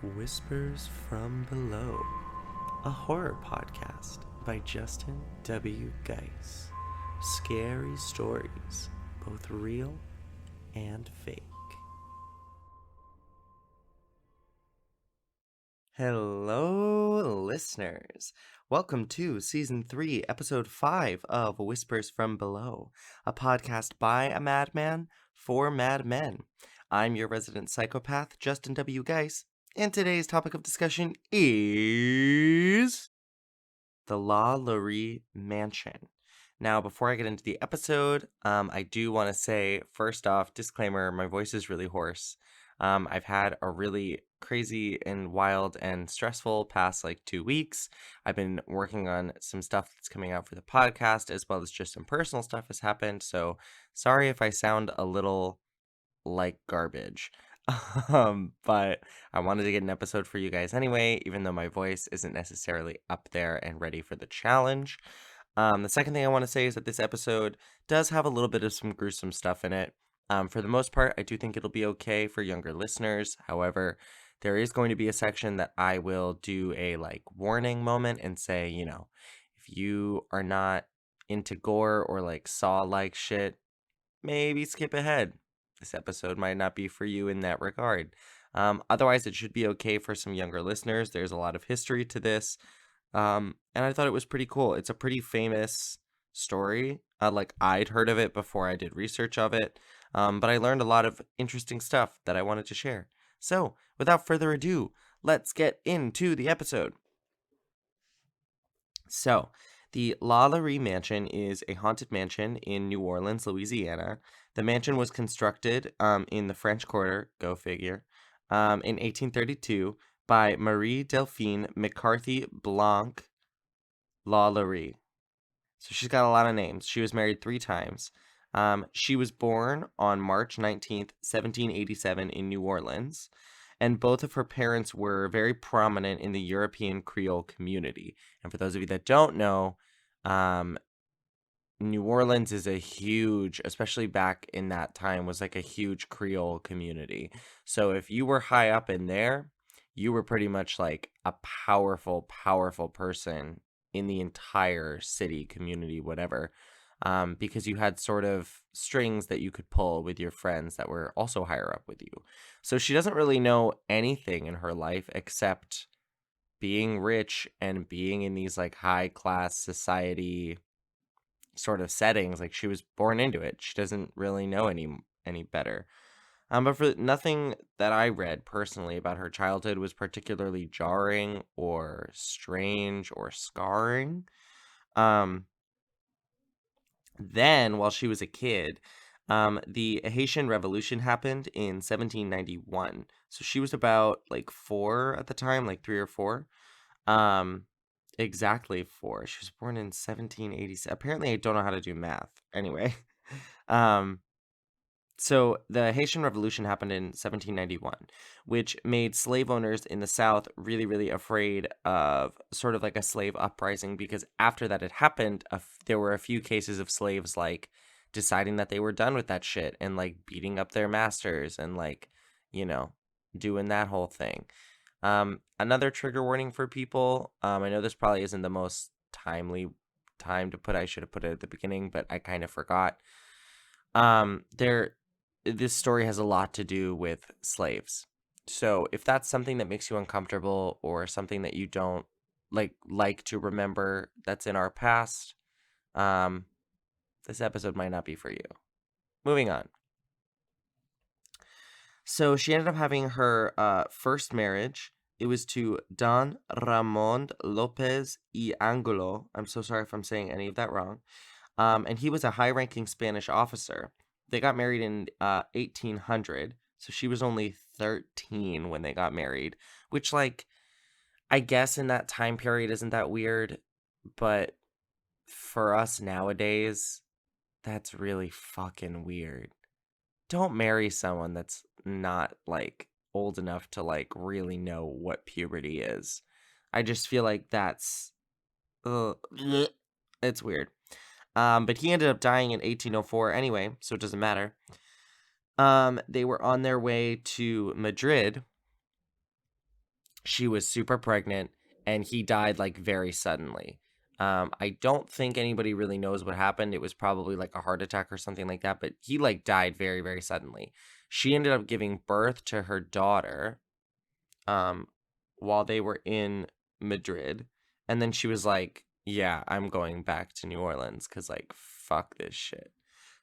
Whispers from Below, a horror podcast by Justin W. Geis. Scary stories, both real and fake. Hello, listeners. Welcome to Season 3, Episode 5 of Whispers from Below, a podcast by a madman for madmen. I'm your resident psychopath, Justin W. Geis, and today's topic of discussion is the LaLaurie Mansion. Now, before I get into the episode, I do want to say, first off, disclaimer, my voice is really hoarse. I've had a really crazy and wild and stressful past 2 weeks. I've been working on some stuff that's coming out for the podcast, as well as just some personal stuff has happened. So sorry if I sound a little like garbage. But I wanted to get an episode for you guys anyway, even though my voice isn't necessarily up there and ready for the challenge. The second thing I want to say is that this episode does have a little bit of some gruesome stuff in it. For the most part, I do think it'll be okay for younger listeners. However, there is going to be a section that I will do a warning moment and say, if you are not into gore or Saw shit, maybe skip ahead. This episode might not be for you in that regard. Otherwise, it should be okay for some younger listeners. There's a lot of history to this. And I thought it was pretty cool. It's a pretty famous story. I'd heard of it before I did research of it. But I learned a lot of interesting stuff that I wanted to share. So, without further ado, let's get into the episode. So, the LaLaurie Mansion is a haunted mansion in New Orleans, Louisiana. The mansion was constructed in the French Quarter, go figure, in 1832 by Marie Delphine McCarthy Blanc LaLaurie. So she's got a lot of names. She was married 3 times. She was born on March 19th, 1787 in New Orleans. And both of her parents were very prominent in the European Creole community. And for those of you that don't know, New Orleans is a huge, especially back in that time, was a huge Creole community. So if you were high up in there, you were pretty much a powerful, powerful person in the entire city, community, whatever. Because you had sort of strings that you could pull with your friends that were also higher up with you. So she doesn't really know anything in her life except being rich and being in these high class society sort of settings. She was born into it. She doesn't really know any better. But for nothing that I read personally about her childhood was particularly jarring or strange or scarring. Then, while she was a kid, the Haitian Revolution happened in 1791. So she was about 4 at the time, 3 or 4. Exactly 4. She was born in 1787. Apparently, I don't know how to do math. Anyway, so the Haitian Revolution happened in 1791, which made slave owners in the South really, really afraid of sort of a slave uprising, because after that had happened, there were a few cases of slaves deciding that they were done with that shit and beating up their masters and doing that whole thing. Another trigger warning for people. I know this probably isn't the most timely time to put. I should have put it at the beginning, but I kind of forgot. This story has a lot to do with slaves. So if that's something that makes you uncomfortable or something that you don't like to remember that's in our past, this episode might not be for you. Moving on. So she ended up having her first marriage. It was to Don Ramon Lopez y Angulo. I'm so sorry if I'm saying any of that wrong. And he was a high-ranking Spanish officer. They got married in 1800, so she was only 13 when they got married, which, I guess in that time period isn't that weird, but for us nowadays, that's really fucking weird. Don't marry someone that's not, old enough to, really know what puberty is. I just feel like that's... it's weird. But he ended up dying in 1804 anyway, so it doesn't matter. They were on their way to Madrid She was super pregnant, and he died like very suddenly. I don't think anybody really knows what happened. It was probably like a heart attack or something like that, but he like died very, very suddenly. She ended up giving birth to her daughter um, while they were in Madrid. And then she was like, yeah, I'm going back to New Orleans because, like, fuck this shit.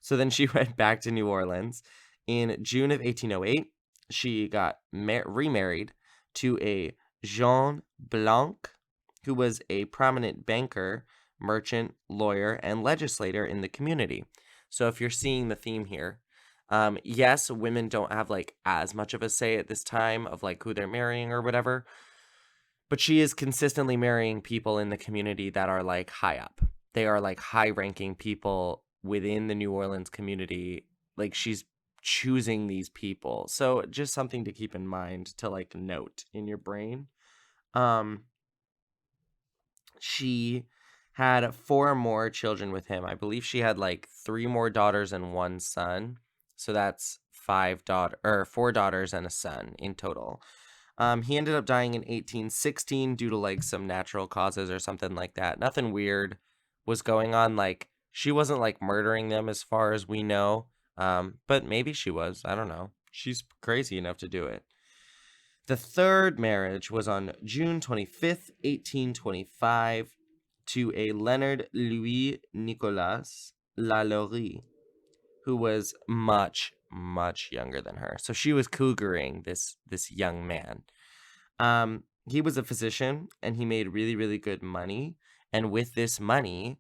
So then she went back to New Orleans. In June of 1808, she got remarried to a Jean Blanc, who was a prominent banker, merchant, lawyer, and legislator in the community. So if you're seeing the theme here, yes, women don't have like as much of a say at this time of like who they're marrying or whatever, but she is consistently marrying people in the community that are like high up. They are like high ranking people within the New Orleans community. Like she's choosing these people. So just something to keep in mind to like note in your brain. Um she had 4 more children with him. I believe she had like 3 more daughters and 1 son. So that's 4 daughters and a son in total. He ended up dying in 1816 due to like some natural causes or something like that. Nothing weird was going on. Like she wasn't like murdering them as far as we know. But maybe she was. I don't know. She's crazy enough to do it. The third marriage was on June 25th, 1825, to a Leonard Louis Nicolas LaLaurie, who was much, much younger than her. So she was cougaring this young man. He was a physician, and he made really, really good money. And with this money,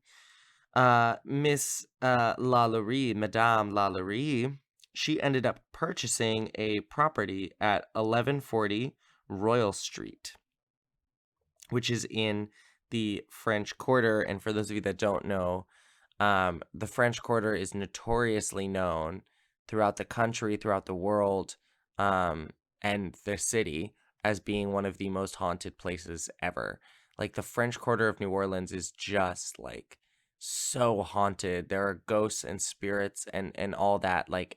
Miss LaLaurie, Madame LaLaurie, she ended up purchasing a property at 1140 Royal Street, which is in the French Quarter. And for those of you that don't know, the French Quarter is notoriously known throughout the country, throughout the world, and the city as being one of the most haunted places ever. Like the French Quarter of New Orleans is just like so haunted. There are ghosts and spirits and all that like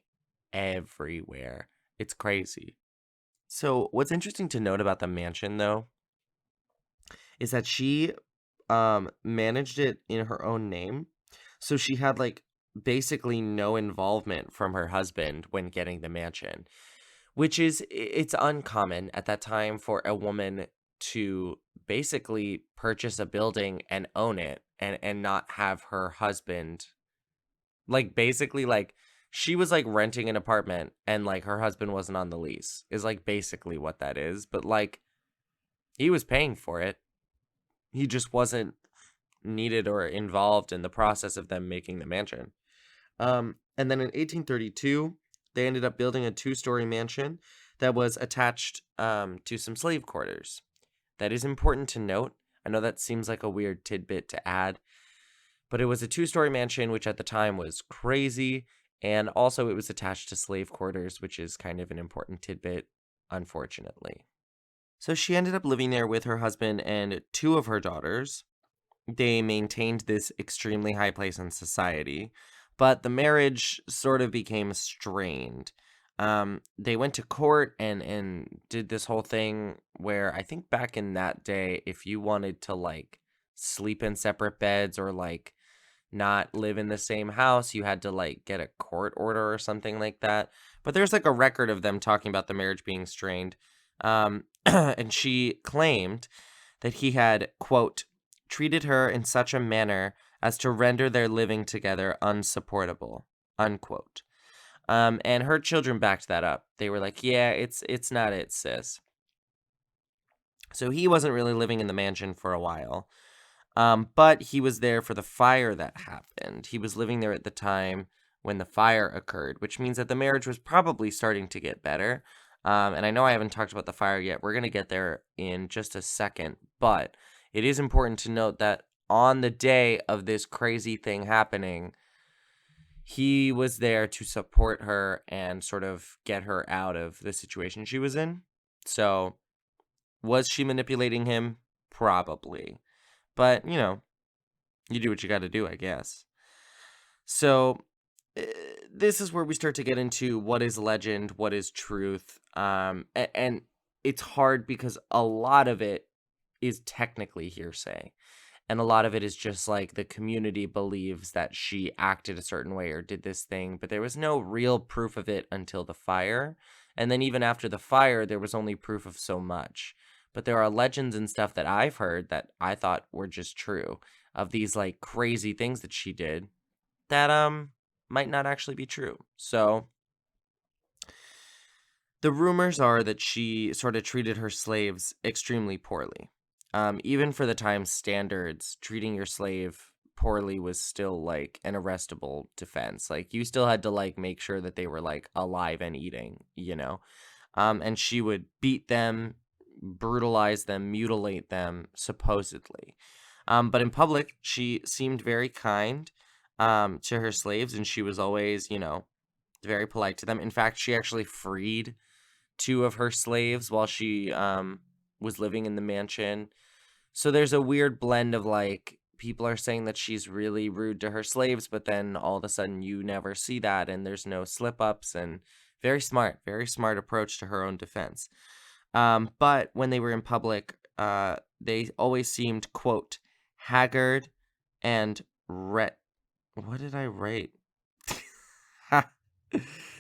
everywhere. It's crazy. So what's interesting to note about the mansion though is that she managed it in her own name. So she had like basically no involvement from her husband when getting the mansion, which is it's uncommon at that time for a woman to basically purchase a building and own it and not have her husband like basically like she was like renting an apartment and like her husband wasn't on the lease is like basically what that is, but like he was paying for it. He just wasn't needed or involved in the process of them making the mansion. And then in 1832, they ended up building a 2-story mansion that was attached to some slave quarters. That is important to note. I know that seems like a weird tidbit to add, but it was a 2-story mansion, which at the time was crazy. And also it was attached to slave quarters, which is kind of an important tidbit, unfortunately. So she ended up living there with her husband and 2 of her daughters. They maintained this extremely high place in society, but the marriage sort of became strained. They went to court and did this whole thing where I think back in that day, if you wanted to like sleep in separate beds or like not live in the same house, you had to like get a court order or something like that. But there's like a record of them talking about the marriage being strained. And she claimed that he had, quote, treated her in such a manner as to render their living together unsupportable, unquote. And her children backed that up. They were like, yeah, it's not it, sis. So he wasn't really living in the mansion for a while. But he was there for the fire that happened. He was living there at the time when the fire occurred, which means that the marriage was probably starting to get better. And I know I haven't talked about the fire yet. We're going to get there in just a second. But it is important to note that on the day of this crazy thing happening, he was there to support her and sort of get her out of the situation she was in. So, was she manipulating him? Probably. But, you know, you do what you got to do, I guess. So, this is where we start to get into what is legend, what is truth. And it's hard because a lot of it is technically hearsay. And a lot of it is just like the community believes that she acted a certain way or did this thing, but there was no real proof of it until the fire. And then even after the fire, there was only proof of so much. But there are legends and stuff that I've heard that I thought were just true of these like crazy things that she did that might not actually be true. So the rumors are that she sort of treated her slaves extremely poorly. Even for the time standards, treating your slave poorly was still like an arrestable defense. Like you still had to like make sure that they were like alive and eating, you know? And she would beat them, brutalize them, mutilate them, supposedly. But in public, she seemed very kind to her slaves, and she was always, very polite to them. In fact, she actually freed two of her slaves while she was living in the mansion. So there's a weird blend of like people are saying that she's really rude to her slaves, but then all of a sudden you never see that and there's no slip ups, and very smart approach to her own defense. But when they were in public, they always seemed, quote, haggard and what did I write?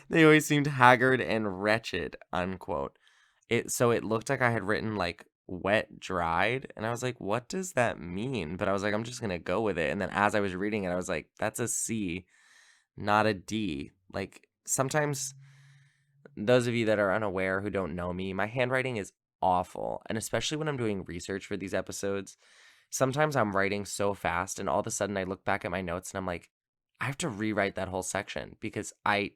They always seemed haggard and wretched, unquote. So it looked like I had written like wet dried, and I was like, what does that mean? But I was like, I'm just gonna go with it. And then as I was reading it, I was like, that's a C, not a D. Like sometimes those of you that are unaware who don't know me, my handwriting is awful. And especially when I'm doing research for these episodes, sometimes I'm writing so fast and all of a sudden I look back at my notes and I'm like, I have to rewrite that whole section because I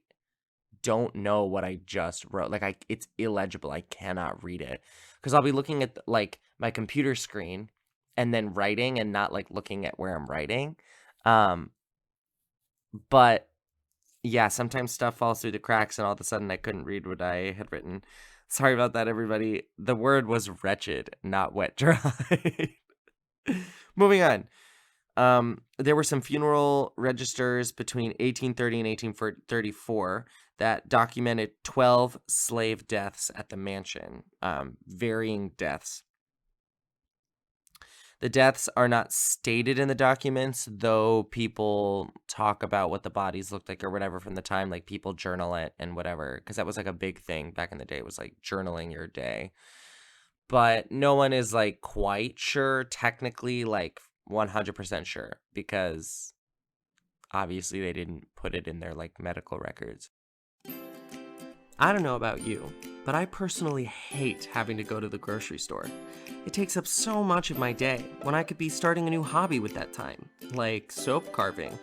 don't know what I just wrote. Like it's illegible. I cannot read it because I'll be looking at like my computer screen and then writing and not like looking at where I'm writing. But yeah, sometimes stuff falls through the cracks and all of a sudden I couldn't read what I had written. Sorry about that, everybody. The word was wretched, not wet dry. Moving on. There were some funeral registers between 1830 and 1834 that documented 12 slave deaths at the mansion, varying deaths. The deaths are not stated in the documents, though people talk about what the bodies looked like or whatever from the time, like people journal it and whatever, because that was like a big thing back in the day, was like journaling your day. But no one is like quite sure, technically, like 100% sure, because obviously they didn't put it in their like medical records. I don't know about you, but I personally hate having to go to the grocery store. It takes up so much of my day when I could be starting a new hobby with that time, like soap carving,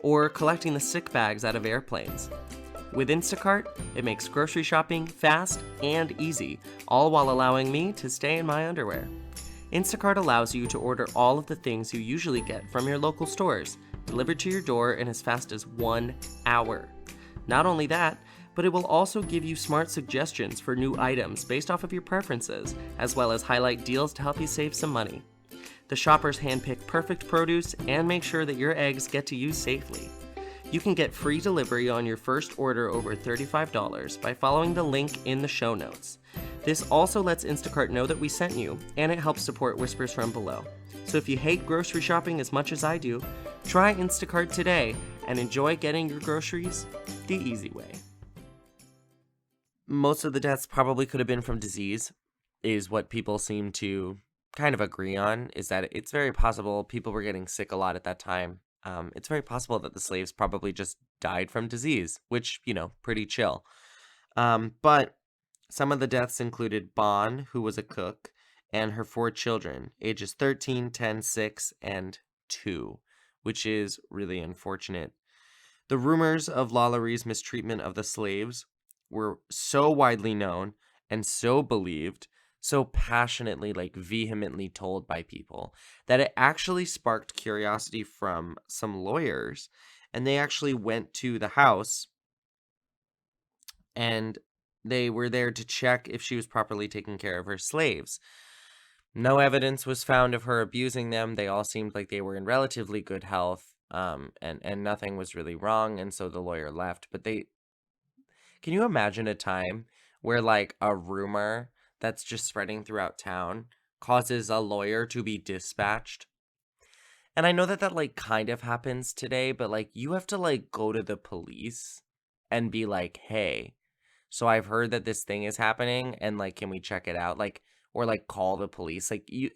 or collecting the sick bags out of airplanes. With Instacart, it makes grocery shopping fast and easy, all while allowing me to stay in my underwear. Instacart allows you to order all of the things you usually get from your local stores, delivered to your door in as fast as 1 hour. Not only that, but it will also give you smart suggestions for new items based off of your preferences, as well as highlight deals to help you save some money. The shoppers handpick perfect produce and make sure that your eggs get to you safely. You can get free delivery on your first order over $35 by following the link in the show notes. This also lets Instacart know that we sent you, and it helps support Whispers from Below. So if you hate grocery shopping as much as I do, try Instacart today and enjoy getting your groceries the easy way. Most of the deaths probably could have been from disease, is what people seem to kind of agree on, is that it's very possible people were getting sick a lot at that time. It's very possible that the slaves probably just died from disease, which, pretty chill. But some of the deaths included Bon, who was a cook, and her 4 children, ages 13, 10, 6, and 2, which is really unfortunate. The rumors of LaLaurie's mistreatment of the slaves were so widely known and so believed, so passionately, like vehemently told by people, that it actually sparked curiosity from some lawyers, and they actually went to the house and they were there to check if she was properly taking care of her slaves. No evidence was found of her abusing them. They all seemed like they were in relatively good health, and nothing was really wrong, and so the lawyer left. But can you imagine a time where like a rumor that's just spreading throughout town causes a lawyer to be dispatched. And I know that that like kind of happens today, but like you have to like go to the police and be like, "Hey, so I've heard that this thing is happening and like can we check it out?" Like or like call the police. Like you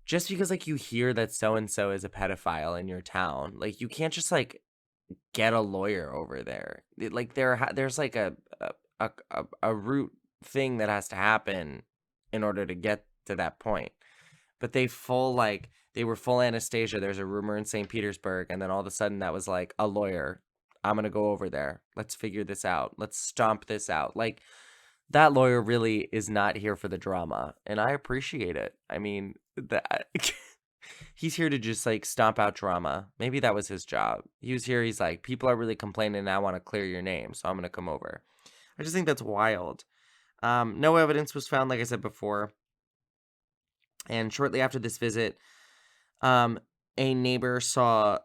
just because like you hear that so and so is a pedophile in your town, like you can't just like get a lawyer over there. Like there's like a root thing that has to happen in order to get to that point. But they were full Anastasia. There's a rumor in St. Petersburg, and then all of a sudden that was like a lawyer. I'm gonna go over there. Let's figure this out. Let's stomp this out. Like that lawyer really is not here for the drama, and I appreciate it. I mean, that he's here to just like stomp out drama. Maybe that was his job. He was here. He's like, people are really complaining, and I want to clear your name, so I'm gonna come over. I just think that's wild. No evidence was found, like I said before. And shortly after this visit, a neighbor saw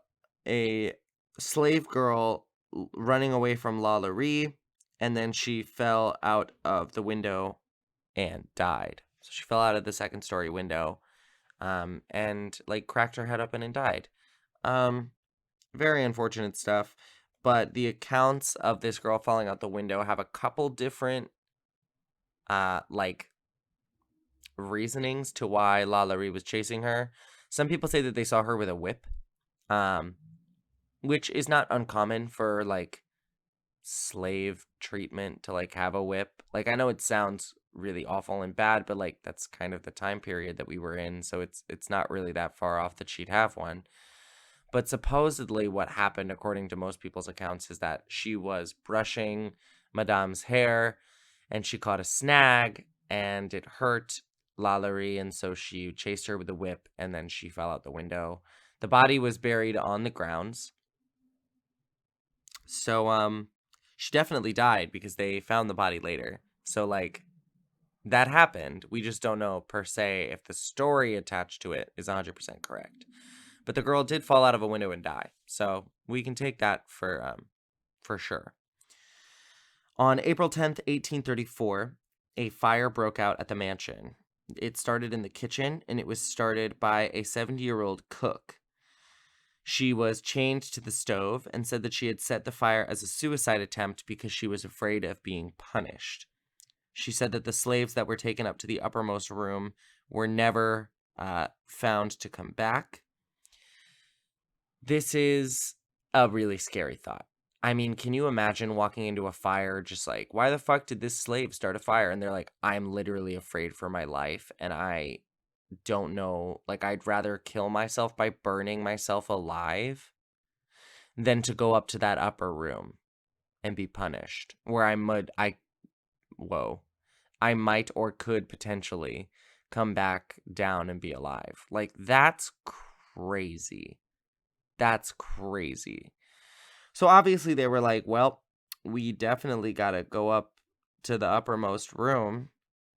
a slave girl running away from LaLaurie, and then she fell out of the window and died. So she fell out of the second story window, and like cracked her head open and died. Very unfortunate stuff. But the accounts of this girl falling out the window have a couple different, like reasonings to why LaLaurie was chasing her. Some people say that they saw her with a whip, which is not uncommon for like slave treatment to like have a whip. Like I know it sounds really awful and bad, but like that's kind of the time period that we were in, so it's not really that far off that she'd have one. But supposedly what happened, according to most people's accounts, is that she was brushing Madame's hair and she caught a snag and it hurt LaLaurie, and so she chased her with a whip and then she fell out the window. The body was buried on the grounds. So she definitely died because they found the body later. So like that happened. We just don't know per se if the story attached to it is 100% correct. But the girl did fall out of a window and die. So we can take that for sure. On April 10th, 1834, a fire broke out at the mansion. It started in the kitchen, and it was started by a 70-year-old cook. She was chained to the stove and said that she had set the fire as a suicide attempt because she was afraid of being punished. She said that the slaves that were taken up to the uppermost room were never found to come back. This is a really scary thought. I mean, can you imagine walking into a fire just like, why the fuck did this slave start a fire? And they're like, I'm literally afraid for my life, and I don't know, like I'd rather kill myself by burning myself alive than to go up to that upper room and be punished, where I might or could potentially come back down and be alive. Like that's crazy. That's crazy. So obviously they were like, well, we definitely got to go up to the uppermost room,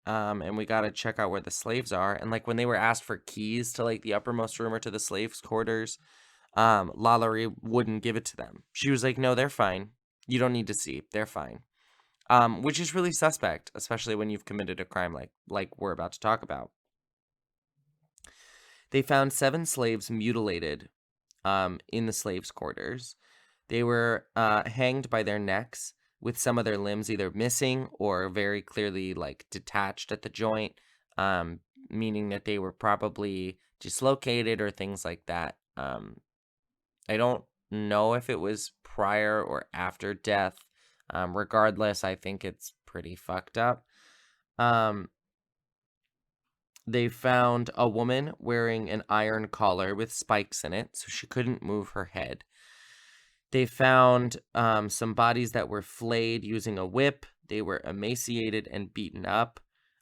and we got to check out where the slaves are. And like when they were asked for keys to like the uppermost room or to the slaves' quarters, LaLaurie wouldn't give it to them. She was like, no, they're fine. You don't need to see. They're fine. Which is really suspect, especially when you've committed a crime like we're about to talk about. They found 7 slaves mutilated in the slaves' quarters. They were hanged by their necks with some of their limbs either missing or very clearly like detached at the joint, meaning that they were probably dislocated or things like that. I don't know if it was prior or after death. Regardless, I think it's pretty fucked up. They found a woman wearing an iron collar with spikes in it, so she couldn't move her head. They found some bodies that were flayed using a whip. They were emaciated and beaten up.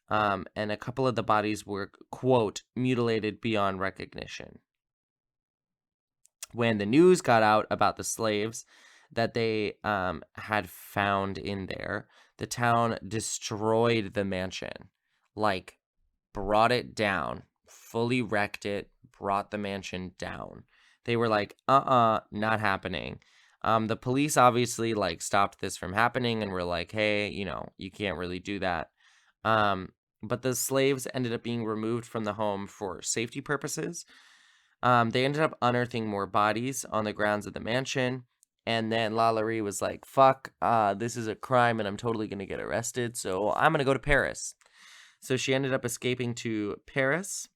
And a couple of the bodies were, quote, mutilated beyond recognition. When the news got out about the slaves that they had found in there, the town destroyed the mansion. Like, brought it down, fully wrecked it, brought the mansion down. They were like, not happening. The police obviously like stopped this from happening and were like, hey, you know, you can't really do that. but the slaves ended up being removed from the home for safety purposes. They ended up unearthing more bodies on the grounds of the mansion. And then LaLaurie was like, fuck, this is a crime and I'm totally going to get arrested. So I'm going to go to Paris. So she ended up escaping to Paris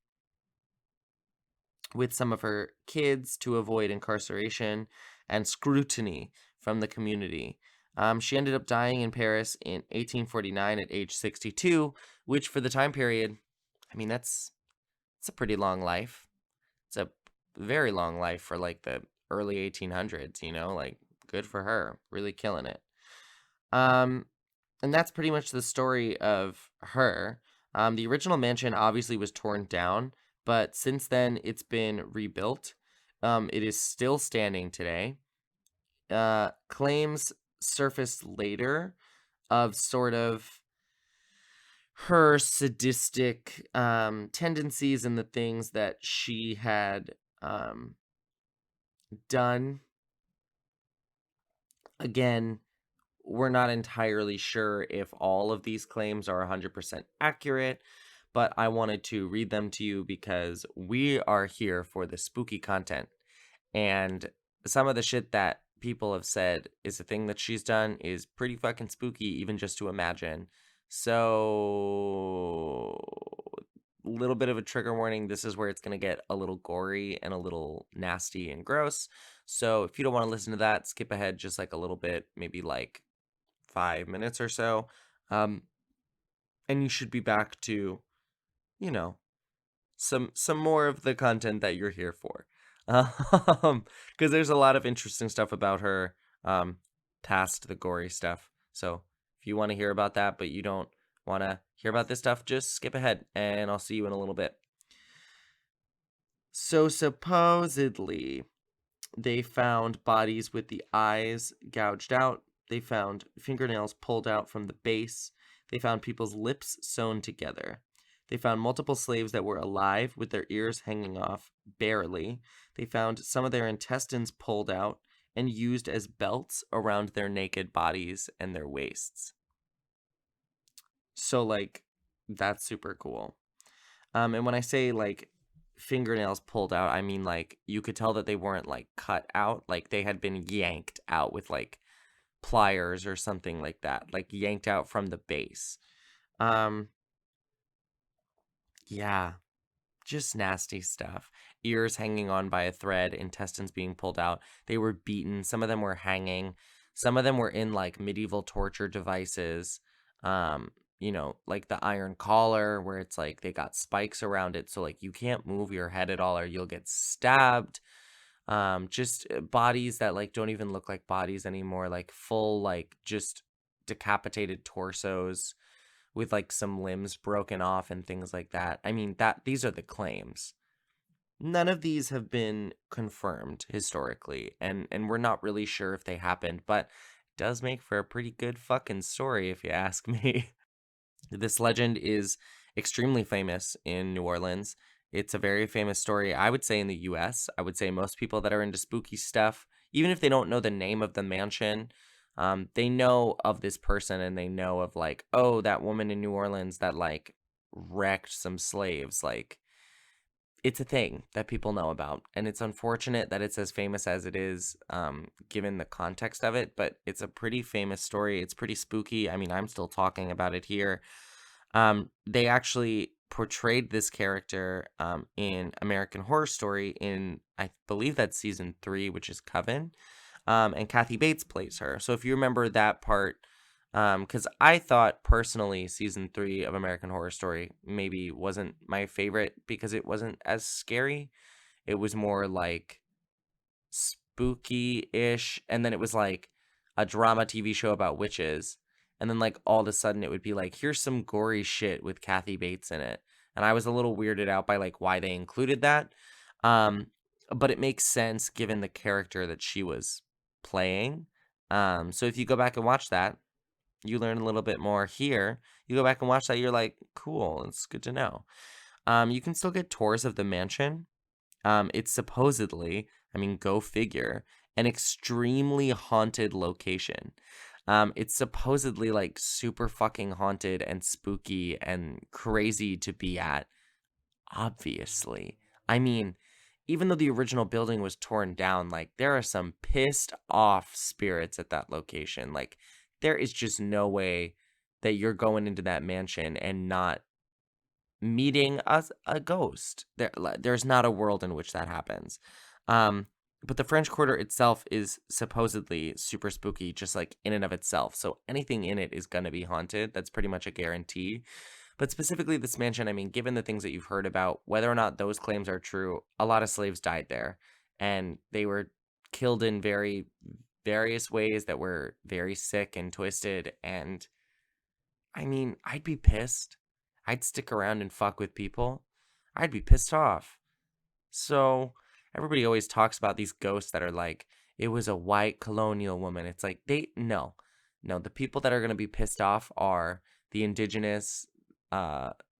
with some of her kids to avoid incarceration and scrutiny from the community. She ended up dying in Paris in 1849 at age 62, which for the time period, I mean, it's a pretty long life. It's a very long life for like the early 1800s, like good for her, really killing it. And that's pretty much the story of her. The original mansion obviously was torn down, but since then it's been rebuilt. It is still standing today. Claims surfaced later of sort of her sadistic tendencies and the things that she had done. Again, we're not entirely sure if all of these claims are 100% accurate, but I wanted to read them to you because we are here for the spooky content. And some of the shit that people have said is a thing that she's done is pretty fucking spooky, even just to imagine. So, little bit of a trigger warning. This is where it's going to get a little gory and a little nasty and gross. So, if you don't want to listen to that, skip ahead just like a little bit, maybe like 5 minutes or so. And you should be back to, you know, some more of the content that you're here for. Because there's a lot of interesting stuff about her past the gory stuff. So if you want to hear about that, but you don't want to hear about this stuff, just skip ahead and I'll see you in a little bit. So supposedly they found bodies with the eyes gouged out. They found fingernails pulled out from the base. They found people's lips sewn together. They found multiple slaves that were alive with their ears hanging off, barely. They found some of their intestines pulled out and used as belts around their naked bodies and their waists. So, like, that's super cool. And when I say, like, fingernails pulled out, I mean, like, you could tell that they weren't, like, cut out. Like, they had been yanked out with, like, pliers or something like that. Like, yanked out from the base. Yeah, just nasty stuff. Ears hanging on by a thread, intestines being pulled out. They were beaten. Some of them were hanging. Some of them were in like medieval torture devices. Like the iron collar where it's like they got spikes around it. So like you can't move your head at all or you'll get stabbed. Just bodies that like don't even look like bodies anymore. Like full, like just decapitated torsos with like some limbs broken off and things like that. I mean, these are the claims. None of these have been confirmed historically, and we're not really sure if they happened, but it does make for a pretty good fucking story if you ask me. This legend is extremely famous in New Orleans. It's a very famous story, I would say, in the US. I would say most people that are into spooky stuff, even if they don't know the name of the mansion, they know of this person and they know of like, oh, that woman in New Orleans that like wrecked some slaves. Like, it's a thing that people know about. And it's unfortunate that it's as famous as it is, given the context of it, but it's a pretty famous story. It's pretty spooky. I mean, I'm still talking about it here. They actually portrayed this character in American Horror Story in, I believe that's season 3, which is Coven. And Kathy Bates plays her. So if you remember that part, because I thought personally season 3 of American Horror Story maybe wasn't my favorite because it wasn't as scary. It was more like spooky-ish, and then it was like a drama TV show about witches, and then like all of a sudden it would be like, here's some gory shit with Kathy Bates in it, and I was a little weirded out by like why they included that. But it makes sense given the character that she was playing. So if you go back and watch that, you learn a little bit more here. You go back and watch that, you're like, cool, it's good to know. You can still get tours of the mansion. It's supposedly, I mean, go figure, an extremely haunted location. It's supposedly like super fucking haunted and spooky and crazy to be at, obviously. I mean, even though the original building was torn down, like there are some pissed off spirits at that location. Like there is just no way that you're going into that mansion and not meeting a ghost. There's not a world in which that happens. Um, but the French Quarter itself is supposedly super spooky, just like in and of itself. So anything in it is going to be haunted. That's pretty much a guarantee. But specifically this mansion, I mean, given the things that you've heard about, whether or not those claims are true, a lot of slaves died there. And they were killed in very various ways that were very sick and twisted. And I mean, I'd be pissed. I'd stick around and fuck with people. I'd be pissed off. So everybody always talks about these ghosts that are like, it was a white colonial woman. It's like, no. The people that are going to be pissed off are the indigenous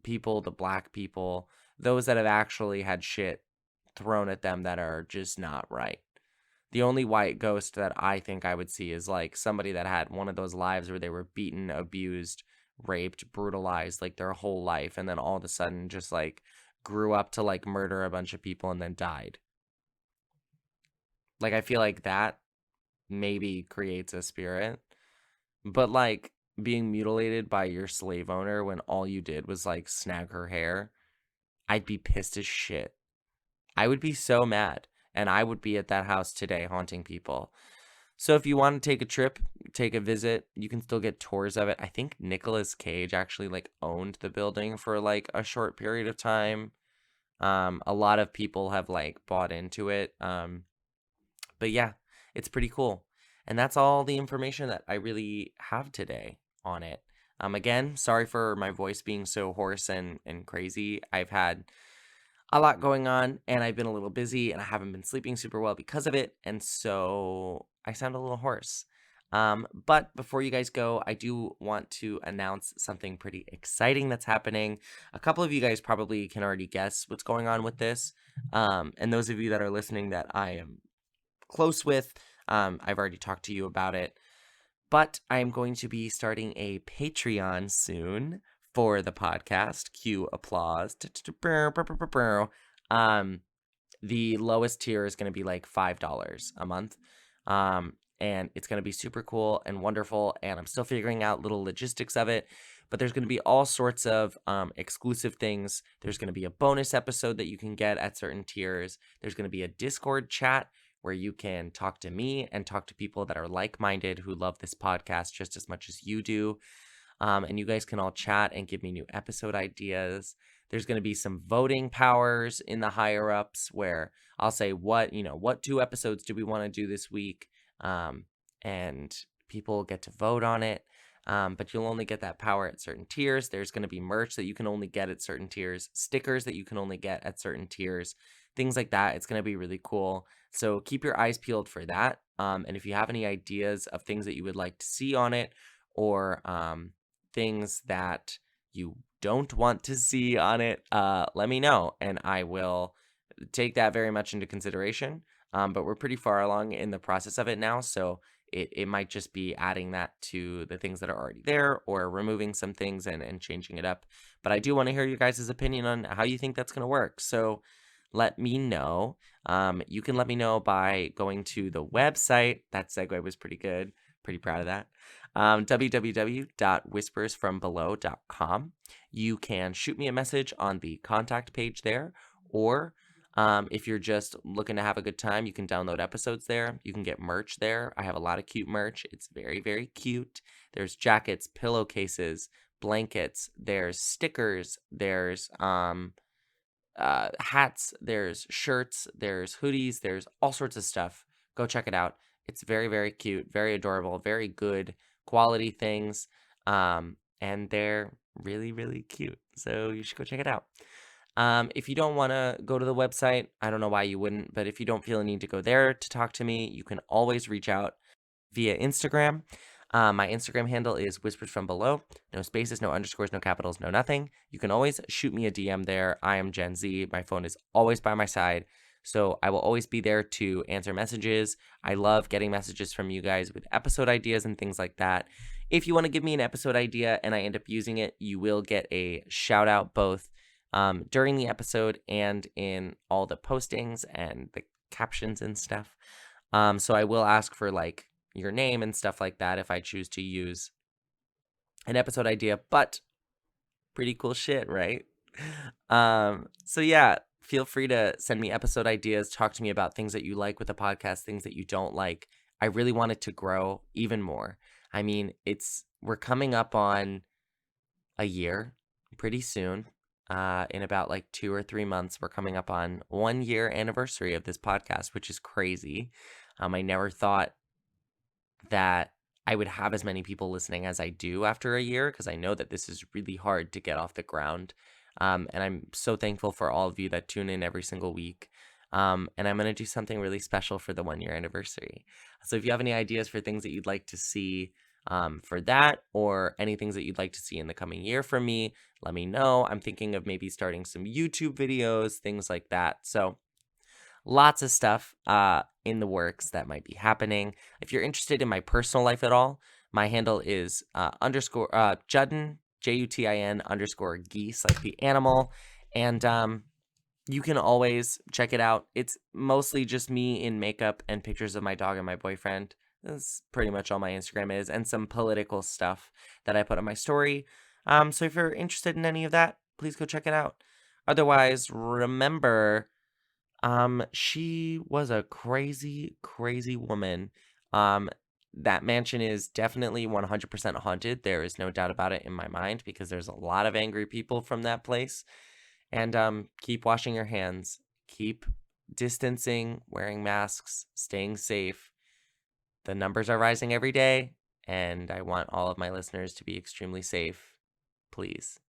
people, the black people, those that have actually had shit thrown at them that are just not right. The only white ghost that I think I would see is like somebody that had one of those lives where they were beaten, abused, raped, brutalized like their whole life, and then all of a sudden just like grew up to like murder a bunch of people and then died. Like I feel like that maybe creates a spirit, but like being mutilated by your slave owner when all you did was like snag her hair, I'd be pissed as shit. I would be so mad, and I would be at that house today haunting people. So if you want to take a trip, take a visit, you can still get tours of it. I think Nicolas Cage actually like owned the building for like a short period of time. A lot of people have like bought into it. But yeah, it's pretty cool. And that's all the information that I really have today on it. Again, sorry for my voice being so hoarse and crazy. I've had a lot going on and I've been a little busy and I haven't been sleeping super well because of it. And so I sound a little hoarse. But before you guys go, I do want to announce something pretty exciting that's happening. A couple of you guys probably can already guess what's going on with this. And those of you that are listening that I am close with, I've already talked to you about it. But I am going to be starting a Patreon soon for the podcast. Cue applause. The lowest tier is going to be like $5 a month. And it's going to be super cool and wonderful. And I'm still figuring out little logistics of it. But there's going to be all sorts of exclusive things. There's going to be a bonus episode that you can get at certain tiers. There's going to be a Discord chat where you can talk to me and talk to people that are like-minded who love this podcast just as much as you do. And you guys can all chat and give me new episode ideas. There's going to be some voting powers in the higher ups where I'll say what 2 episodes do we want to do this week? And people get to vote on it. But you'll only get that power at certain tiers. There's going to be merch that you can only get at certain tiers, stickers that you can only get at certain tiers, things like that. It's going to be really cool. So keep your eyes peeled for that. And if you have any ideas of things that you would like to see on it, or things that you don't want to see on it, let me know, and I will take that very much into consideration. But we're pretty far along in the process of it now, so it might just be adding that to the things that are already there, or removing some things and changing it up. But I do want to hear you guys' opinion on how you think that's going to work. So let me know. You can let me know by going to the website. That segue was pretty good. Pretty proud of that. www.whispersfrombelow.com. You can shoot me a message on the contact page there, or if you're just looking to have a good time, you can download episodes there. You can get merch there. I have a lot of cute merch. It's very, very cute. There's jackets, pillowcases, blankets. There's stickers. There's hats. There's shirts. There's hoodies. There's all sorts of stuff. Go check it out. It's very, very cute, very adorable, very good quality things. And they're really, really cute. So you should go check it out. If you don't want to go to the website, I don't know why you wouldn't, but if you don't feel a need to go there to talk to me, you can always reach out via Instagram. My Instagram handle is Whispers From Below. No spaces, no underscores, no capitals, no nothing. You can always shoot me a DM there. I am Gen Z. My phone is always by my side. So I will always be there to answer messages. I love getting messages from you guys with episode ideas and things like that. If you want to give me an episode idea and I end up using it, you will get a shout out both during the episode and in all the postings and the captions and stuff. So I will ask for like your name and stuff like that if I choose to use an episode idea, but pretty cool shit, right? So yeah, feel free to send me episode ideas, talk to me about things that you like with the podcast, things that you don't like. I really want it to grow even more. I mean, we're coming up on a year pretty soon. In about like 2 or 3 months, we're coming up on 1 year anniversary of this podcast, which is crazy. I never thought that I would have as many people listening as I do after a year, because I know that this is really hard to get off the ground. And I'm so thankful for all of you that tune in every single week. And I'm going to do something really special for the 1 year anniversary. So if you have any ideas for things that you'd like to see for that, or any things that you'd like to see in the coming year from me, let me know. I'm thinking of maybe starting some YouTube videos, things like that. So lots of stuff in the works that might be happening. If you're interested in my personal life at all, my handle is underscore Juddin, Jutin underscore geese, like the animal. And you can always check it out. It's mostly just me in makeup and pictures of my dog and my boyfriend. That's pretty much all my Instagram is, and some political stuff that I put on my story. So if you're interested in any of that, please go check it out. Otherwise, remember, she was a crazy, crazy woman. That mansion is definitely 100% haunted. There is no doubt about it in my mind, because there's a lot of angry people from that place. And keep washing your hands, keep distancing, wearing masks, staying safe. The numbers are rising every day, and I want all of my listeners to be extremely safe. Please.